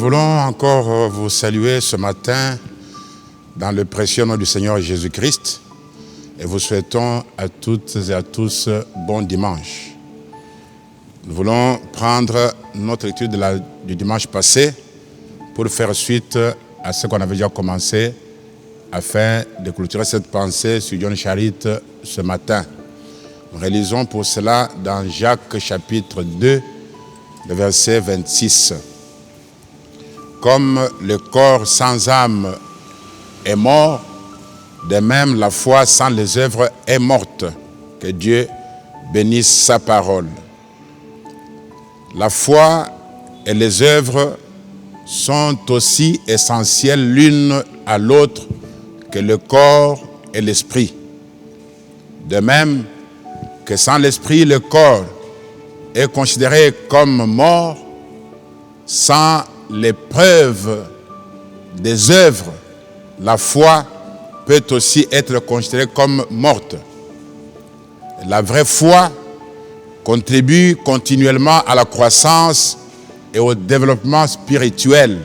voulons encore vous saluer ce matin dans le précieux nom du Seigneur Jésus-Christ et vous souhaitons à toutes et à tous bon dimanche. Nous voulons prendre notre étude du dimanche passé pour faire suite à ce qu'on avait déjà commencé afin de clôturer cette pensée sur John Charit ce matin. Nous réalisons pour cela dans Jacques chapitre 2, le verset 26. Comme le corps sans âme est mort, de même la foi sans les œuvres est morte. Que Dieu bénisse sa parole. La foi et les œuvres sont aussi essentielles l'une à l'autre que le corps et l'esprit. De même que sans l'esprit, le corps est considéré comme mort, sans l'épreuve des œuvres, la foi peut aussi être considérée comme morte. La vraie foi contribue continuellement à la croissance et au développement spirituel,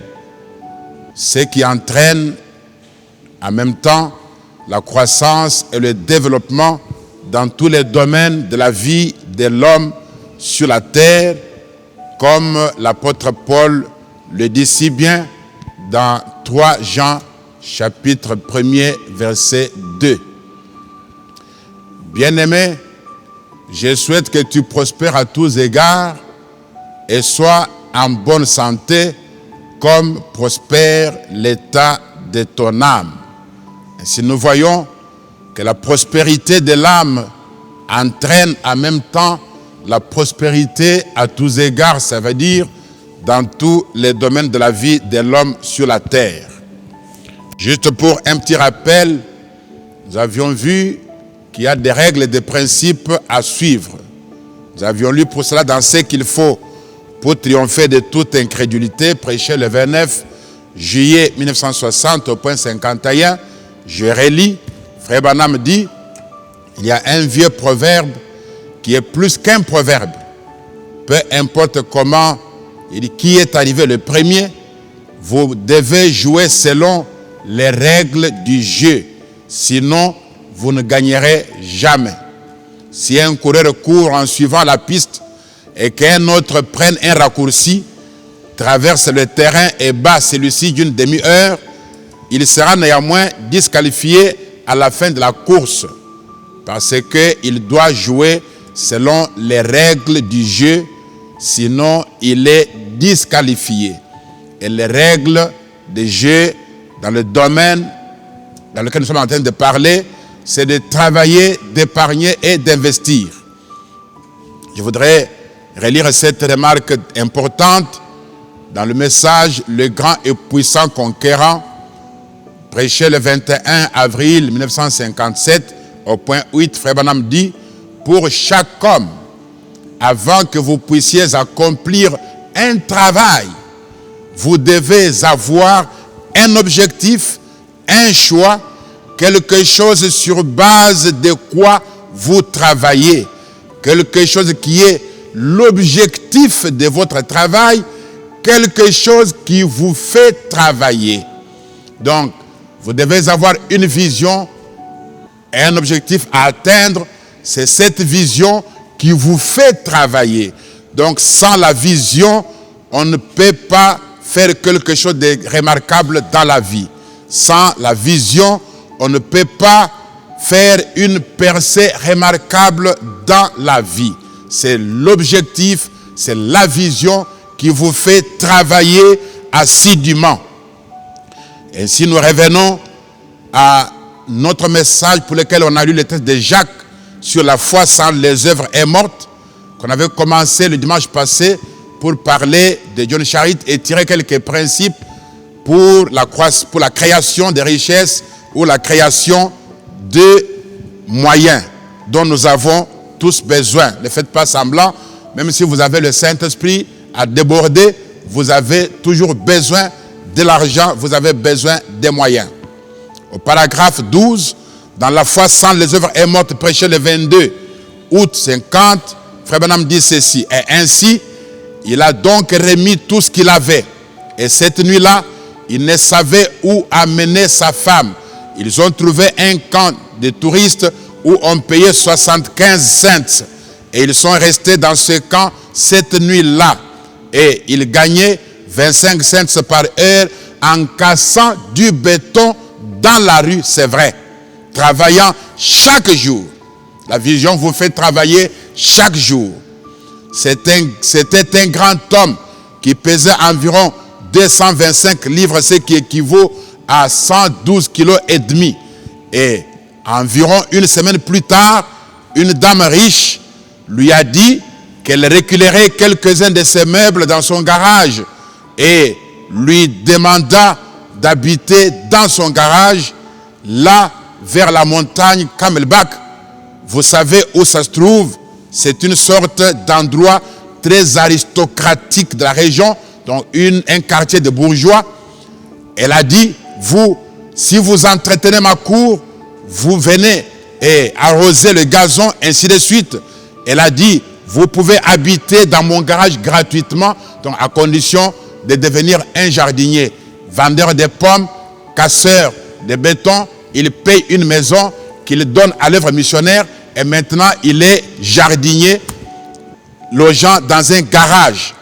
ce qui entraîne en même temps la croissance et le développement dans tous les domaines de la vie de l'homme sur la terre, comme l'apôtre Paul le dit si bien dans 3 Jean chapitre 1er verset 2. Bien-aimé, je souhaite que tu prospères à tous égards et sois en bonne santé comme prospère l'état de ton âme. Ainsi nous voyons que la prospérité de l'âme entraîne en même temps la prospérité à tous égards, ça veut dire dans tous les domaines de la vie de l'homme sur la terre. Juste pour un petit rappel, nous avions vu qu'il y a des règles et des principes à suivre. Nous avions lu pour cela dans ce qu'il faut pour triompher de toute incrédulité, prêché le 29 juillet 1960 au point 51. Je relis, Frère Branham dit, il y a un vieux proverbe qui est plus qu'un proverbe. Peu importe comment, il dit, qui est arrivé le premier, vous devez jouer selon les règles du jeu. Sinon, vous ne gagnerez jamais. Si un coureur court en suivant la piste et qu'un autre prenne un raccourci, traverse le terrain et bat celui-ci d'une demi-heure, il sera néanmoins disqualifié à la fin de la course parce qu'il doit jouer selon les règles du jeu, sinon il est disqualifié. Et les règles du jeu dans le domaine dans lequel nous sommes en train de parler, c'est de travailler, d'épargner et d'investir. Je voudrais relire cette remarque importante dans le message « Le grand et puissant conquérant » prêché le 21 avril 1957 au point 8, Frère Branham dit « Pour chaque homme, avant que vous puissiez accomplir un travail, vous devez avoir un objectif, un choix, quelque chose sur base de quoi vous travaillez, quelque chose qui est l'objectif de votre travail, quelque chose qui vous fait travailler. Donc, vous devez avoir une vision et un objectif à atteindre. C'est cette vision qui vous fait travailler. Donc, sans la vision, on ne peut pas faire quelque chose de remarquable dans la vie. Sans la vision, on ne peut pas faire une percée remarquable dans la vie. C'est l'objectif, c'est la vision qui vous fait travailler assidûment. Ainsi, nous revenons à notre message pour lequel on a lu le texte de Jacques sur la foi sans les œuvres est morte, qu'on avait commencé le dimanche passé pour parler de John Charit et tirer quelques principes pour la création des richesses ou la création de moyens dont nous avons tous besoin. Ne faites pas semblant, même si vous avez le Saint-Esprit à déborder, vous avez toujours besoin de l'argent, vous avez besoin des moyens. Au paragraphe 12, dans la foi sans les œuvres est morte, prêché le 22 août 50, Frère Branham dit ceci, et ainsi, il a donc remis tout ce qu'il avait Et cette nuit-là, il ne savait où amener sa femme. Ils ont trouvé un camp de touristes où on payait 75 cents. Et ils sont restés dans ce camp cette nuit-là. Et ils gagnaient 25 cents par heure en cassant du béton dans la rue, c'est vrai. Travaillant chaque jour. La vision vous fait travailler chaque jour. C'était un grand homme qui pesait environ 225 livres, ce qui équivaut à 112 kg et demi. Et environ une semaine plus tard, une dame riche lui a dit qu'elle reculerait quelques-uns de ses meubles dans son garage et lui demanda d'habiter dans son garage, là, vers la montagne Camelback. Vous savez où ça se trouve? C'est une sorte d'endroit très aristocratique de la région, donc un quartier de bourgeois. Elle a dit, vous, si vous entretenez ma cour, vous venez et arroser le gazon, ainsi de suite. Elle a dit, vous pouvez habiter dans mon garage gratuitement, donc à condition de devenir un jardinier. Vendeur de pommes, casseur de béton, il paye une maison qu'il donne à l'œuvre missionnaire et maintenant il est jardinier, logeant dans un garage.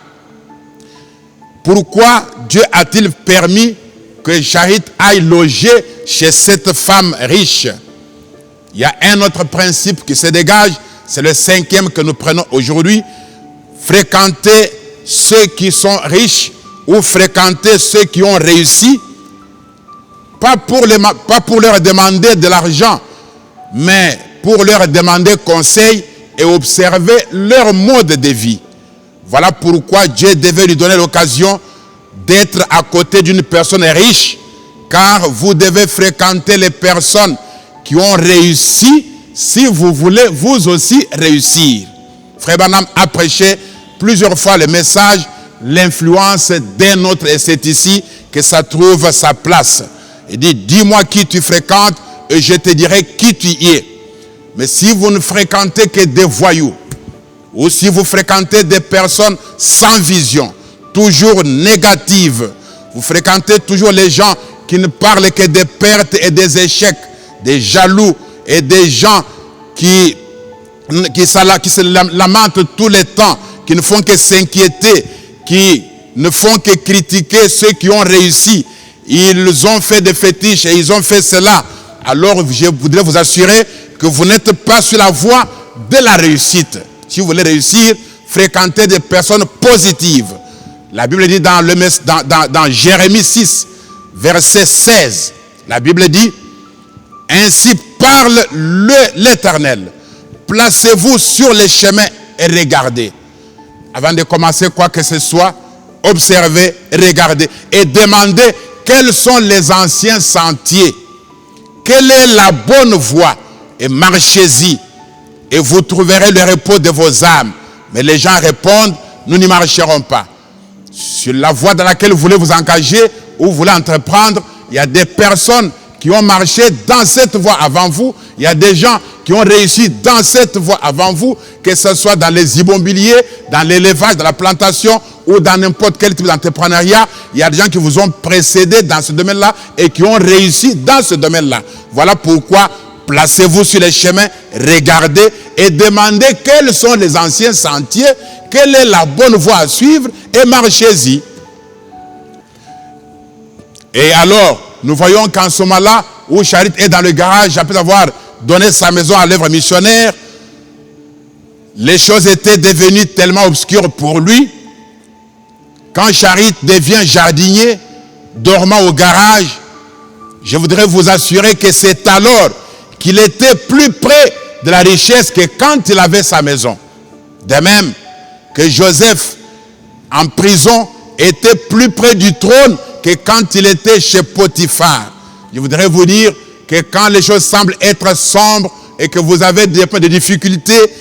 Pourquoi Dieu a-t-il permis que Charit aille loger chez cette femme riche? Il y a un autre principe qui se dégage, c'est le 5e que nous prenons aujourd'hui. Fréquenter ceux qui sont riches ou fréquenter ceux qui ont réussi, pas pour leur demander de l'argent, mais pour leur demander conseil et observer leur mode de vie. Voilà pourquoi Dieu devait lui donner l'occasion d'être à côté d'une personne riche, car vous devez fréquenter les personnes qui ont réussi si vous voulez vous aussi réussir. Frère Branham a prêché plusieurs fois le message, l'influence d'un autre, et c'est ici que ça trouve sa place. Il dit, dis-moi qui tu fréquentes et je te dirai qui tu es. Mais si vous ne fréquentez que des voyous, ou si vous fréquentez des personnes sans vision, toujours négatives, vous fréquentez toujours les gens qui ne parlent que des pertes et des échecs, des jaloux et des gens qui se lamentent tout le temps, qui ne font que s'inquiéter, qui ne font que critiquer ceux qui ont réussi. Ils ont fait des fétiches et ils ont fait cela. Alors je voudrais vous assurer que vous n'êtes pas sur la voie de la réussite. Si vous voulez réussir, fréquentez des personnes positives. La Bible dit dans Jérémie 6, verset 16, la Bible dit, ainsi parle l'Éternel, placez-vous sur les chemins et regardez. Avant de commencer quoi que ce soit, observez, regardez et demandez quels sont les anciens sentiers, quelle est la bonne voie, et marchez-y et vous trouverez le repos de vos âmes. Mais les gens répondent, nous n'y marcherons pas. Sur la voie dans laquelle vous voulez vous engager ou vous voulez entreprendre, il y a des personnes qui ont marché dans cette voie avant vous. Il y a des gens qui ont réussi dans cette voie avant vous, que ce soit dans les immobiliers, dans l'élevage, dans la plantation ou dans n'importe quel type d'entrepreneuriat. Il y a des gens qui vous ont précédé dans ce domaine-là et qui ont réussi dans ce domaine-là. Voilà pourquoi placez-vous sur les chemins, regardez et demandez quels sont les anciens sentiers, quelle est la bonne voie à suivre et marchez-y. Et alors, nous voyons qu'en ce moment-là, où Charit est dans le garage, après avoir donné sa maison à l'œuvre missionnaire, les choses étaient devenues tellement obscures pour lui. Quand Charit devient jardinier, dormant au garage, je voudrais vous assurer que c'est alors qu'il était plus près de la richesse que quand il avait sa maison. De même que Joseph, en prison, était plus près du trône que quand il était chez Potiphar. Je voudrais vous dire que quand les choses semblent être sombres et que vous avez des difficultés,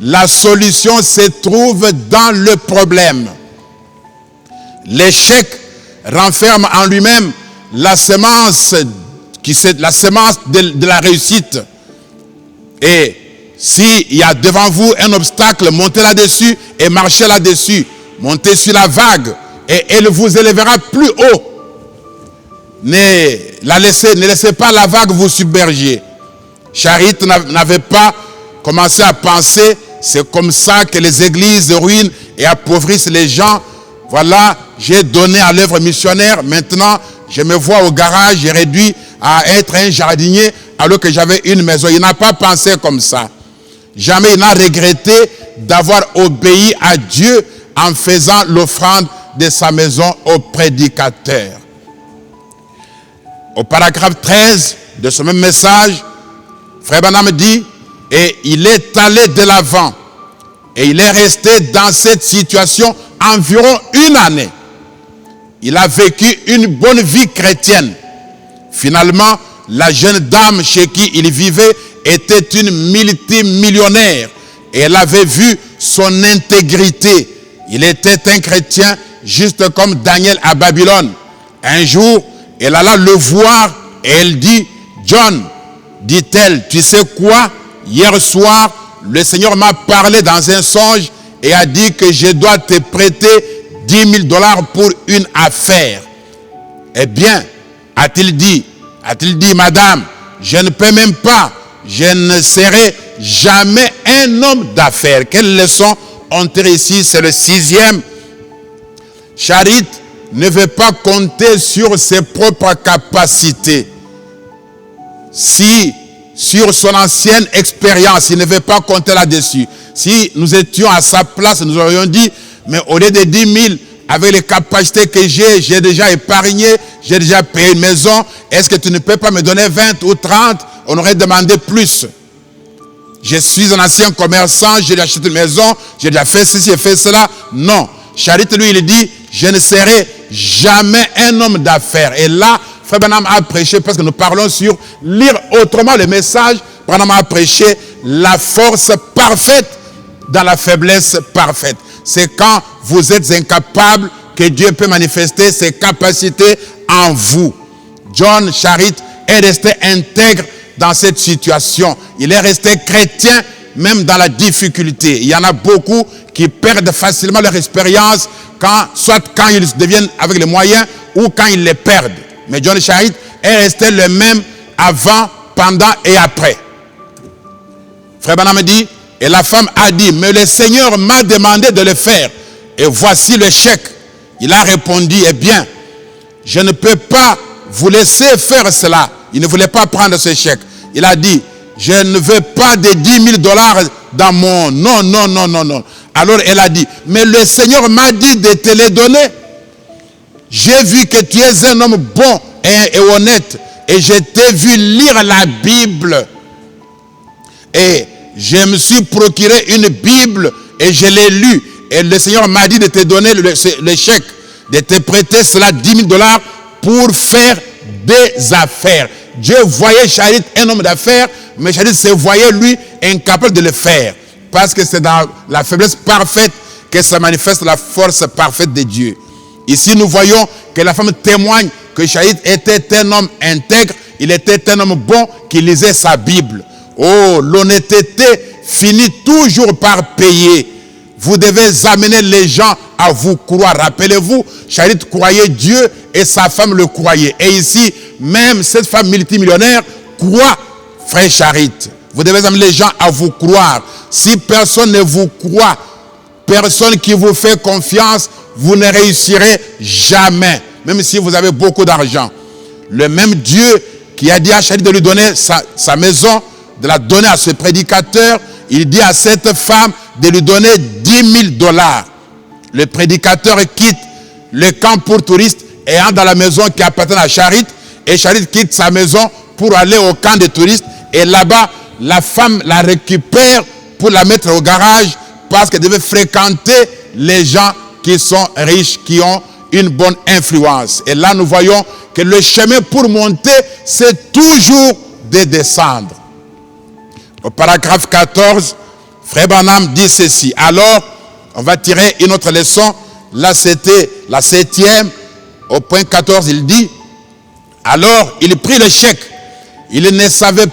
la solution se trouve dans le problème. L'échec renferme en lui-même la semence de la réussite. Et s'il y a devant vous un obstacle, montez là-dessus et marchez là-dessus. Montez sur la vague et elle vous élèvera plus haut. Ne laissez pas la vague vous submerger. Charit n'avait pas commencé à penser, c'est comme ça que les églises ruinent et appauvrissent les gens. Voilà, j'ai donné à l'œuvre missionnaire, maintenant je me vois au garage, j'ai réduit à être un jardinier alors que j'avais une maison. Il n'a pas pensé comme ça. Jamais il n'a regretté d'avoir obéi à Dieu en faisant l'offrande de sa maison au prédicateur. Au paragraphe 13 de ce même message, Frère Branham dit, et il est allé de l'avant, et il est resté dans cette situation environ une année. Il a vécu une bonne vie chrétienne. Finalement, la jeune dame chez qui il vivait était une multimillionnaire, et elle avait vu son intégrité. Il était un chrétien juste comme Daniel à Babylone. Un jour, elle alla le voir et elle dit, John, dit-elle, tu sais quoi? Hier soir, le Seigneur m'a parlé dans un songe et a dit que je dois te prêter $10 000 pour une affaire. Eh bien, a-t-il dit, madame, je ne peux même pas, je ne serai jamais un homme d'affaires. Quelle leçon on tire ici? C'est le 6e. Charit ne veut pas compter sur ses propres capacités. Si sur son ancienne expérience, il ne veut pas compter là-dessus. Si nous étions à sa place, nous aurions dit, mais au lieu de 10 000, avec les capacités que j'ai déjà épargné, j'ai déjà payé une maison, est-ce que tu ne peux pas me donner 20 ou 30? On aurait demandé plus. Je suis un ancien commerçant, j'ai acheté une maison, j'ai déjà fait ceci, j'ai fait cela. Non. Charit, lui, il dit, je ne serai jamais un homme d'affaires. Et là, Frère Branham a prêché, parce que nous parlons sur lire autrement le message. Branham a prêché la force parfaite dans la faiblesse parfaite. C'est quand vous êtes incapable que Dieu peut manifester ses capacités en vous. John Charit est resté intègre dans cette situation. Il est resté chrétien même dans la difficulté. Il y en a beaucoup qui perdent facilement leur expérience, soit quand ils deviennent avec les moyens ou quand ils les perdent. Mais John Charit est resté le même avant, pendant et après. Frère Branham dit, et la femme a dit, mais le Seigneur m'a demandé de le faire. Et voici le chèque. Il a répondu, eh bien, je ne peux pas vous laisser faire cela. Il ne voulait pas prendre ce chèque. Il a dit, je ne veux pas de $10 000 dans mon... Non. Alors elle a dit, mais le Seigneur m'a dit de te les donner. J'ai vu que tu es un homme bon et honnête. Et je t'ai vu lire la Bible. Et je me suis procuré une Bible et je l'ai lue. Et le Seigneur m'a dit de te donner le chèque, de te prêter cela $10 000 pour faire des affaires. Dieu voyait Charit un homme d'affaires, mais Charit se voyait lui incapable de le faire. Parce que c'est dans la faiblesse parfaite que se manifeste la force parfaite de Dieu. Ici, nous voyons que la femme témoigne que Charit était un homme intègre, il était un homme bon qui lisait sa Bible. Oh, l'honnêteté finit toujours par payer. Vous devez amener les gens à vous croire. Rappelez-vous, Charit croyait Dieu et sa femme le croyait. Et ici, même cette femme multimillionnaire croit Frère Charit. Vous devez amener les gens à vous croire. Si personne ne vous croit, personne qui vous fait confiance, vous ne réussirez jamais. Même si vous avez beaucoup d'argent. Le même Dieu qui a dit à Charit de lui donner sa maison, de la donner à ce prédicateur, il dit à cette femme de lui donner $10 000. Le prédicateur quitte le camp pour touristes et entre dans la maison qui appartient à Charit. Et Charit quitte sa maison pour aller au camp de touristes. Et là-bas, la femme la récupère pour la mettre au garage parce qu'elle devait fréquenter les gens qui sont riches, qui ont une bonne influence. Et là, nous voyons que le chemin pour monter, c'est toujours de descendre. Au paragraphe 14, Frère Branham dit ceci. Alors, on va tirer une autre leçon. Là, c'était la 7e. Au point 14, il dit, alors, il prit le chèque. Il ne savait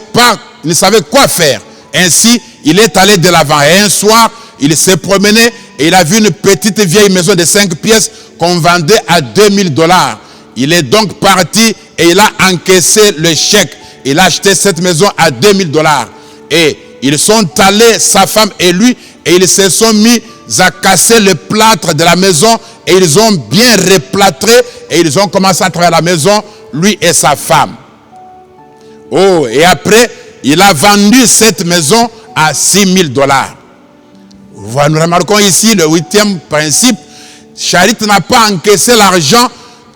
quoi faire. Ainsi, il est allé de l'avant. Et un soir, il s'est promené et il a vu une petite vieille maison de 5 pièces qu'on vendait à 2000 $. Il est donc parti et il a encaissé le chèque. Il a acheté cette maison à 2000 $. Et ils sont allés, sa femme et lui, et ils se sont mis à casser le plâtre de la maison et ils ont bien replâtré et ils ont commencé à travailler à la maison, lui et sa femme. Oh, et après, il a vendu cette maison à 6000 $. Nous remarquons ici le 8e principe. Charit n'a pas encaissé l'argent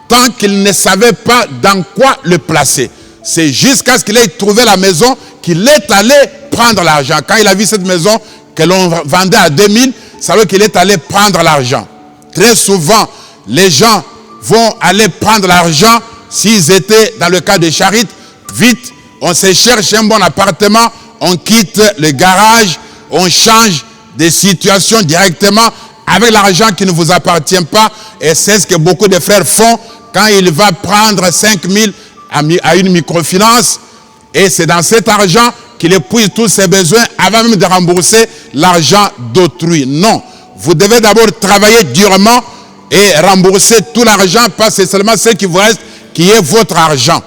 tant qu'il ne savait pas dans quoi le placer. C'est jusqu'à ce qu'il ait trouvé la maison qu'il est allé prendre l'argent. Quand il a vu cette maison que l'on vendait à 2000, ça veut qu'il est allé prendre l'argent. Très souvent, les gens vont aller prendre l'argent s'ils étaient dans le cas de Charit. Vite, on se cherche un bon appartement, on quitte le garage, on change de situation directement avec l'argent qui ne vous appartient pas. Et c'est ce que beaucoup de frères font quand ils vont prendre 5000 à une microfinance. Et c'est dans cet argent qu'il épuise tous ses besoins avant même de rembourser l'argent d'autrui. Non, vous devez d'abord travailler durement et rembourser tout l'argent parce que c'est seulement ce qui vous reste qui est votre argent.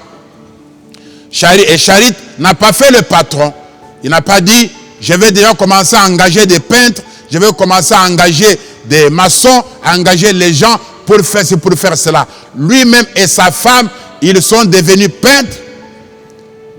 Et Charit n'a pas fait le patron. Il n'a pas dit, je vais déjà commencer à engager des peintres, je vais commencer à engager des maçons, à engager les gens pour faire cela. Lui-même et sa femme, ils sont devenus peintres.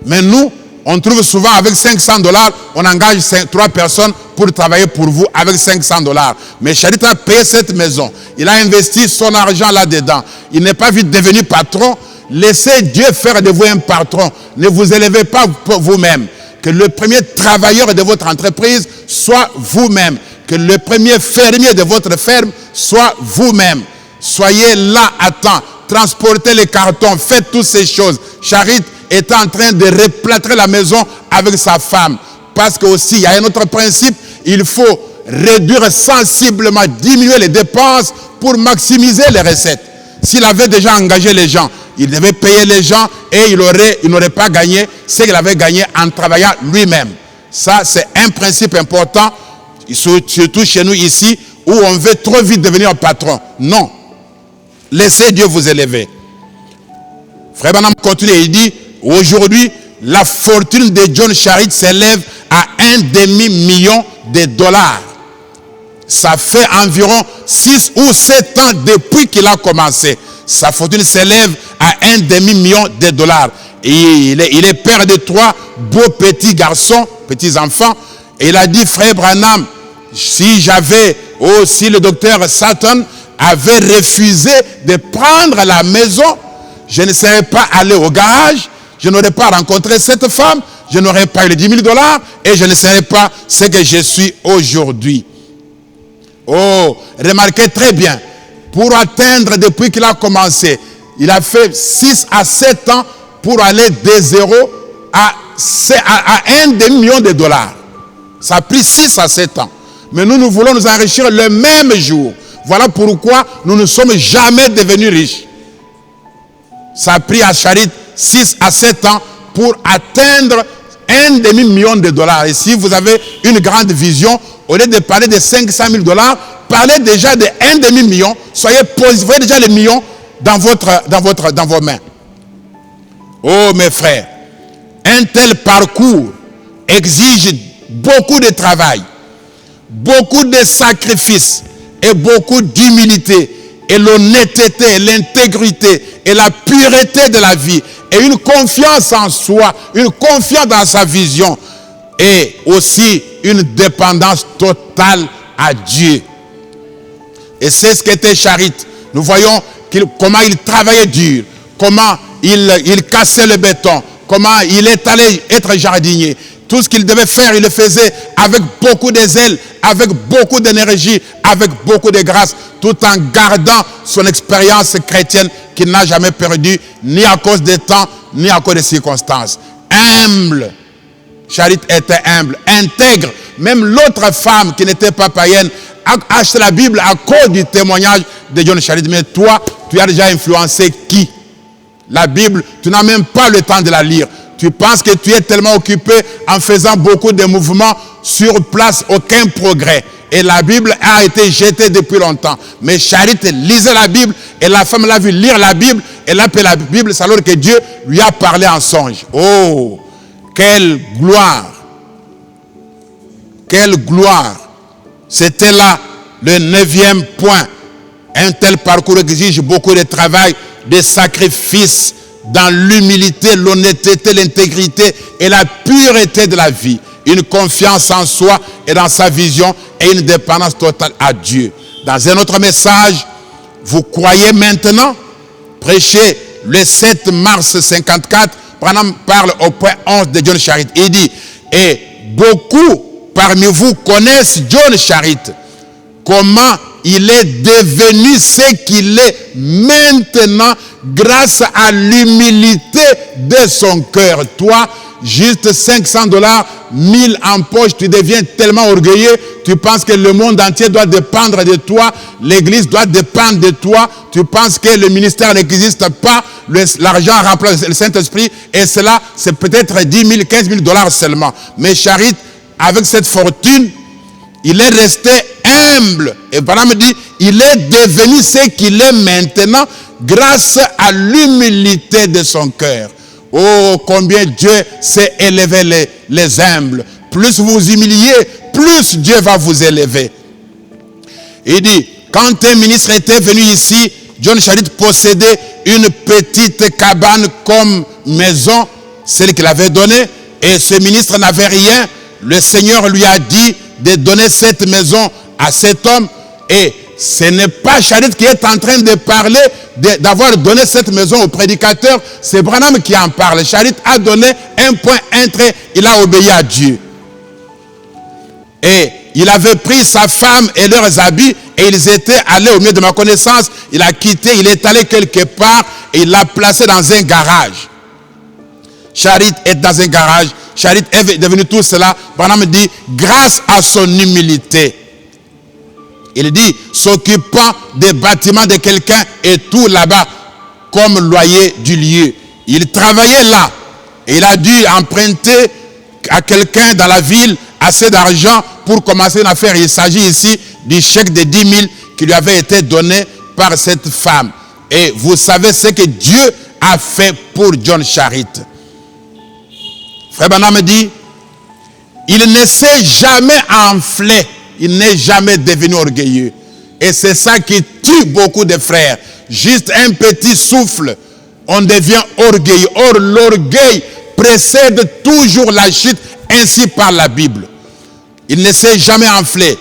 Mais nous, on trouve souvent avec 500 $, on engage 3 personnes pour travailler pour vous avec 500 $. Mais Charit a payé cette maison. Il a investi son argent là-dedans. Il n'est pas vite devenu patron. Laissez Dieu faire de vous un patron. Ne vous élevez pas pour vous-même. Que le premier travailleur de votre entreprise soit vous-même. Que le premier fermier de votre ferme soit vous-même. Soyez là à temps. Transportez les cartons. Faites toutes ces choses. Charit est en train de replâtrer la maison avec sa femme. Parce que aussi, il y a un autre principe. Il faut réduire sensiblement, diminuer les dépenses pour maximiser les recettes. S'il avait déjà engagé les gens, il devait payer les gens et il n'aurait pas gagné ce qu'il avait gagné en travaillant lui-même. Ça, c'est un principe important, surtout chez nous ici, où on veut trop vite devenir patron. Non. Laissez Dieu vous élever. Frère Branham continue et il dit, aujourd'hui, la fortune de John Charit s'élève à $1,5 million. Ça fait environ 6 ou 7 ans depuis qu'il a commencé. Sa fortune s'élève à $1,5 million. Et il est père de 3 beaux petits garçons, petits enfants. Et il a dit, frère Branham, si le docteur Sutton avait refusé de prendre la maison, je ne serais pas allé au garage, je n'aurais pas rencontré cette femme, je n'aurais pas eu les $10 000 et je ne serais pas ce que je suis aujourd'hui. Oh, remarquez très bien, pour atteindre depuis qu'il a commencé, il a fait 6 à 7 ans pour aller de 0 à $1,5 million. Ça a pris 6 à 7 ans. Mais nous voulons nous enrichir le même jour. Voilà pourquoi nous ne sommes jamais devenus riches. Ça a pris à Charit 6 à 7 ans pour atteindre $1,5 million. Et si vous avez une grande vision, au lieu de parler de $500 000, parlez déjà de $1,5 million. Voyez déjà les millions dans vos mains. Oh mes frères, un tel parcours exige beaucoup de travail, beaucoup de sacrifices et beaucoup d'humilité et l'honnêteté, l'intégrité et la pureté de la vie et une confiance en soi, une confiance dans sa vision et aussi une dépendance totale à Dieu. Et c'est ce qu'était Charit. Nous voyons comment il travaillait dur, comment il cassait le béton, comment il est allé être jardinier. Tout ce qu'il devait faire, il le faisait avec beaucoup de zèle, avec beaucoup d'énergie, avec beaucoup de grâce, tout en gardant son expérience chrétienne qu'il n'a jamais perdue, ni à cause des temps, ni à cause des circonstances. Humble. Charit était humble, intègre. Même l'autre femme qui n'était pas païenne a acheté la Bible à cause du témoignage de John Charit. Mais toi, tu as déjà influencé qui? La Bible, tu n'as même pas le temps de la lire. Tu penses que tu es tellement occupé en faisant beaucoup de mouvements sur place, aucun progrès. Et la Bible a été jetée depuis longtemps. Mais Charit lisait la Bible et la femme l'a vu lire la Bible. Elle a appelé la Bible, c'est alors que Dieu lui a parlé en songe. Oh, quelle gloire! Quelle gloire! C'était là le 9e point. Un tel parcours exige beaucoup de travail, de sacrifices dans l'humilité, l'honnêteté, l'intégrité et la pureté de la vie. Une confiance en soi et dans sa vision et une dépendance totale à Dieu. Dans un autre message, vous croyez maintenant, prêché le 7 mars 54, Branham parle au point 11 de John Charit. Il dit, et beaucoup parmi vous connaissent John Charit, comment il est devenu ce qu'il est maintenant grâce à l'humilité de son cœur. Toi, juste $500, 1000 en poche, tu deviens tellement orgueilleux, tu penses que le monde entier doit dépendre de toi, l'église doit dépendre de toi, tu penses que le ministère n'existe pas, l'argent remplace le Saint-Esprit, et cela, c'est peut-être 10 000, 15 000 $ seulement. Mais Charit, avec cette fortune, il est resté humble. Et Branham dit, il est devenu ce qu'il est maintenant grâce à l'humilité de son cœur. Oh, combien Dieu sait élever les humbles. Plus vous humiliez, plus Dieu va vous élever. Il dit, quand un ministre était venu ici, John Charit possédait une petite cabane comme maison, celle qu'il avait donnée, et ce ministre n'avait rien. Le Seigneur lui a dit de donner cette maison à cet homme, et ce n'est pas Charit qui est en train de parler d'avoir donné cette maison au prédicateur, c'est Branham qui en parle. Charit a donné un point, un trait, il a obéi à Dieu. Et il avait pris sa femme et leurs habits et ils étaient allés au milieu de ma connaissance. Il a quitté, il est allé quelque part et il l'a placé dans un garage. Charit est dans un garage. Charit est devenu tout cela. Branham dit, grâce à son humilité. Il dit, s'occupant des bâtiments de quelqu'un et tout là-bas comme loyer du lieu. Il travaillait là. Et il a dû emprunter à quelqu'un dans la ville assez d'argent pour commencer une affaire. Il s'agit ici du chèque de 10 000 qui lui avait été donné par cette femme. Et vous savez ce que Dieu a fait pour John Charit. Frère Branham dit, il ne s'est jamais enflé, il n'est jamais devenu orgueilleux. Et c'est ça qui tue beaucoup de frères. Juste un petit souffle, on devient orgueilleux. Or, l'orgueil précède toujours la chute, ainsi par la Bible. Il ne s'est jamais enflé.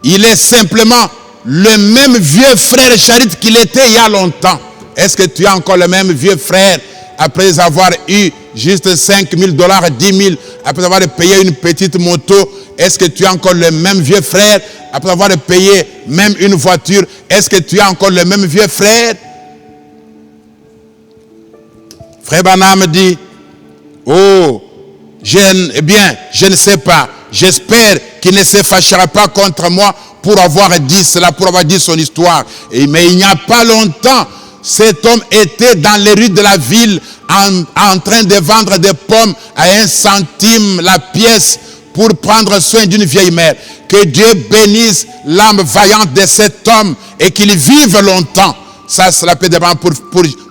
Il est simplement le même vieux frère Charit qu'il était il y a longtemps. Est-ce que tu as encore le même vieux frère après avoir eu juste 5 000 $, 10 000, après avoir payé une petite moto? Est-ce que tu as encore le même vieux frère après avoir payé même une voiture? Est-ce que tu as encore le même vieux frère? Frère Branham dit, oh, je ne sais pas. J'espère qu'il ne se fâchera pas contre moi pour avoir dit cela, pour avoir dit son histoire. Mais il n'y a pas longtemps, cet homme était dans les rues de la ville en train de vendre des pommes à 1 centime la pièce pour prendre soin d'une vieille mère. Que Dieu bénisse l'âme vaillante de cet homme et qu'il vive longtemps. Ça, c'est la paix de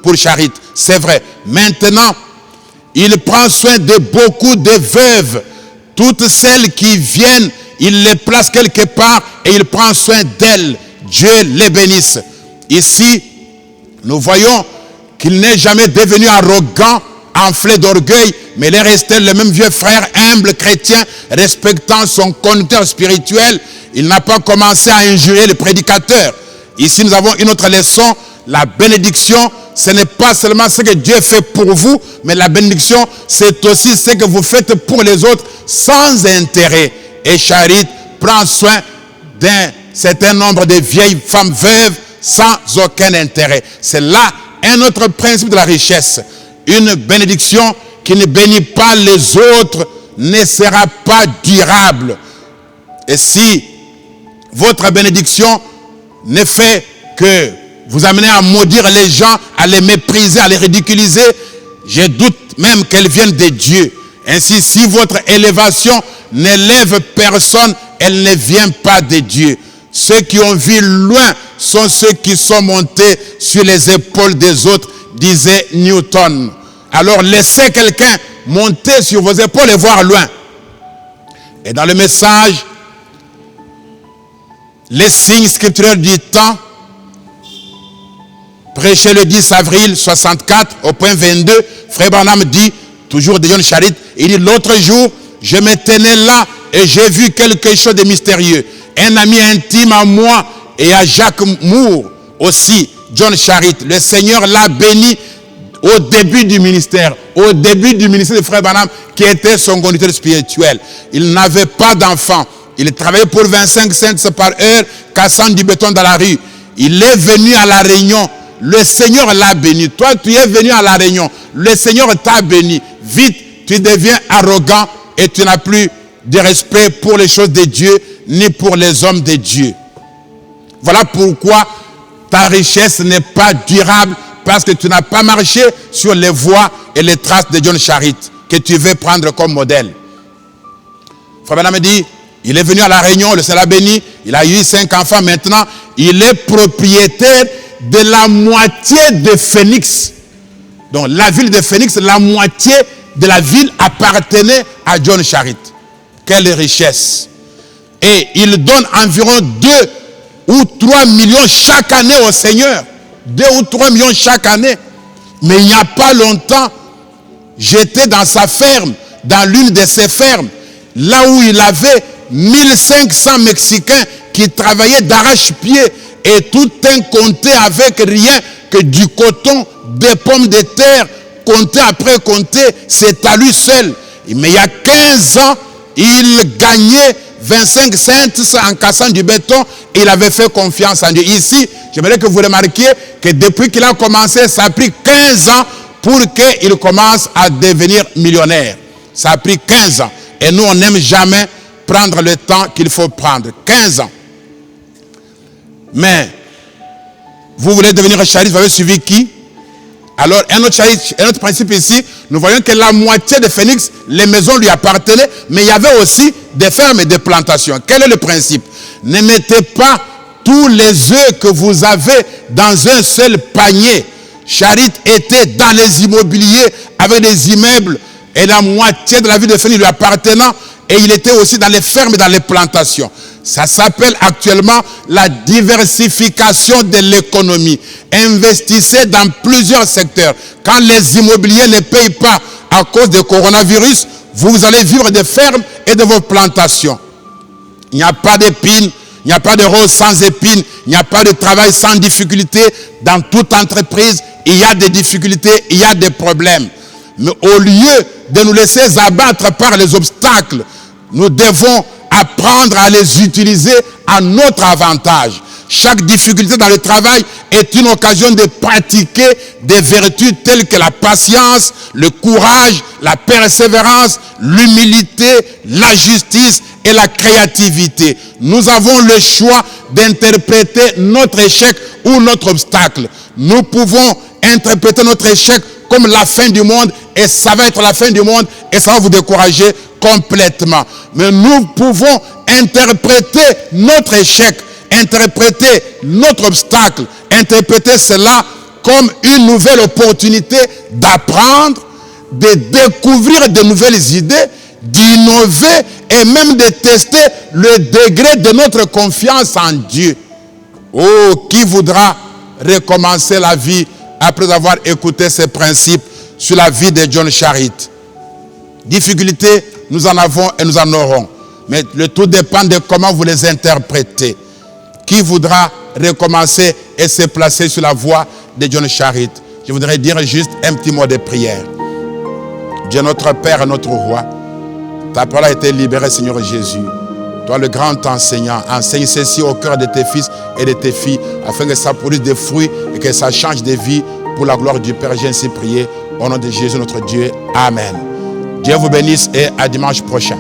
pour Charit. C'est vrai. Maintenant, il prend soin de beaucoup de veuves. Toutes celles qui viennent, il les place quelque part et il prend soin d'elles. Dieu les bénisse. Ici, nous voyons qu'il n'est jamais devenu arrogant, enflé d'orgueil, mais il est resté le même vieux frère, humble chrétien, respectant son conducteur spirituel. Il n'a pas commencé à injurier le prédicateur. Ici, nous avons une autre leçon. La bénédiction, ce n'est pas seulement ce que Dieu fait pour vous, mais la bénédiction, c'est aussi ce que vous faites pour les autres sans intérêt. Et Charit prend soin d'un certain nombre de vieilles femmes veuves sans aucun intérêt. C'est là un autre principe de la richesse. Une bénédiction qui ne bénit pas les autres ne sera pas durable. Et si votre bénédiction ne fait que vous amener à maudire les gens, à les mépriser, à les ridiculiser, je doute même qu'elles viennent de Dieu. Ainsi, si votre élévation n'élève personne, elle ne vient pas de Dieu. Ceux qui ont vu loin sont ceux qui sont montés sur les épaules des autres, disait Newton. Alors laissez quelqu'un monter sur vos épaules et voir loin. Et dans le message, les signes scripturaires du temps, prêché le 10 avril 64, au point 22, Frère Branham dit, toujours de John Charit, il dit, l'autre jour, je me tenais là et j'ai vu quelque chose de mystérieux. Un ami intime à moi et à Jacques Moore aussi, John Charit. Le Seigneur l'a béni au début du ministère de Frère Branham, qui était son conducteur spirituel. Il n'avait pas d'enfant. Il travaillait pour 25 cents par heure, cassant du béton dans la rue. Il est venu à la réunion. Le Seigneur l'a béni. Toi, tu es venu à la réunion. Le Seigneur t'a béni. Vite, tu deviens arrogant et tu n'as plus de respect pour les choses de Dieu, ni pour les hommes de Dieu. Voilà pourquoi ta richesse n'est pas durable, parce que tu n'as pas marché sur les voies et les traces de John Charit, que tu veux prendre comme modèle. Frère Branham dit, il est venu à la réunion, le Seigneur l'a béni, il a eu 5 enfants maintenant, il est propriétaire de la moitié de Phoenix. Donc la ville de Phoenix, la moitié de la ville appartenait à John Charit. Quelle richesse! Et il donne environ 2 ou 3 millions chaque année au Seigneur. 2 ou 3 millions chaque année. Mais il n'y a pas longtemps, j'étais dans sa ferme, dans l'une de ses fermes, là où il avait 1500 Mexicains qui travaillaient d'arrache-pied, et tout un comté avec rien que du coton, des pommes de terre, comté après comté, c'est à lui seul. Mais il y a 15 ans, il gagnait 25 cents en cassant du béton. Il avait fait confiance en Dieu. Ici, j'aimerais que vous remarquiez que depuis qu'il a commencé, ça a pris 15 ans pour qu'il commence à devenir millionnaire. Ça a pris 15 ans. Et nous, on n'aime jamais prendre le temps qu'il faut prendre. 15 ans. Mais, vous voulez devenir chariste, vous avez suivi qui? Alors, un autre principe ici, nous voyons que la moitié de Phoenix, les maisons lui appartenaient, mais il y avait aussi des fermes et des plantations. Quel est le principe? Ne mettez pas tous les œufs que vous avez dans un seul panier. Charit était dans les immobiliers, avec des immeubles, et la moitié de la ville de Phoenix lui appartenant, et il était aussi dans les fermes et dans les plantations. Ça s'appelle actuellement la diversification de l'économie. Investissez dans plusieurs secteurs. Quand les immobiliers ne payent pas à cause du coronavirus, vous allez vivre des fermes et de vos plantations. Il n'y a pas d'épines, il n'y a pas de rose sans épines, il n'y a pas de travail sans difficulté. Dans toute entreprise, il y a des difficultés, il y a des problèmes. Mais au lieu de nous laisser abattre par les obstacles, nous devons apprendre à les utiliser à notre avantage. Chaque difficulté dans le travail est une occasion de pratiquer des vertus telles que la patience, le courage, la persévérance, l'humilité, la justice et la créativité. Nous avons le choix d'interpréter notre échec ou notre obstacle. Nous pouvons interpréter notre échec comme la fin du monde, et ça va être la fin du monde, et ça va vous décourager complètement. Mais nous pouvons interpréter notre échec, interpréter notre obstacle, interpréter cela comme une nouvelle opportunité d'apprendre, de découvrir de nouvelles idées, d'innover et même de tester le degré de notre confiance en Dieu. Oh, qui voudra recommencer la vie après avoir écouté ces principes sur la vie de John Charit? Difficultés, nous en avons et nous en aurons. Mais le tout dépend de comment vous les interprétez. Qui voudra recommencer et se placer sur la voie de John Charit? Je voudrais dire juste un petit mot de prière. Dieu notre Père et notre Roi, ta parole a été libérée, Seigneur Jésus. Toi, le grand enseignant, enseigne ceci au cœur de tes fils et de tes filles, afin que ça produise des fruits et que ça change de vie pour la gloire du Père. J'ai ainsi prié au nom de Jésus notre Dieu. Amen. Dieu vous bénisse et à dimanche prochain.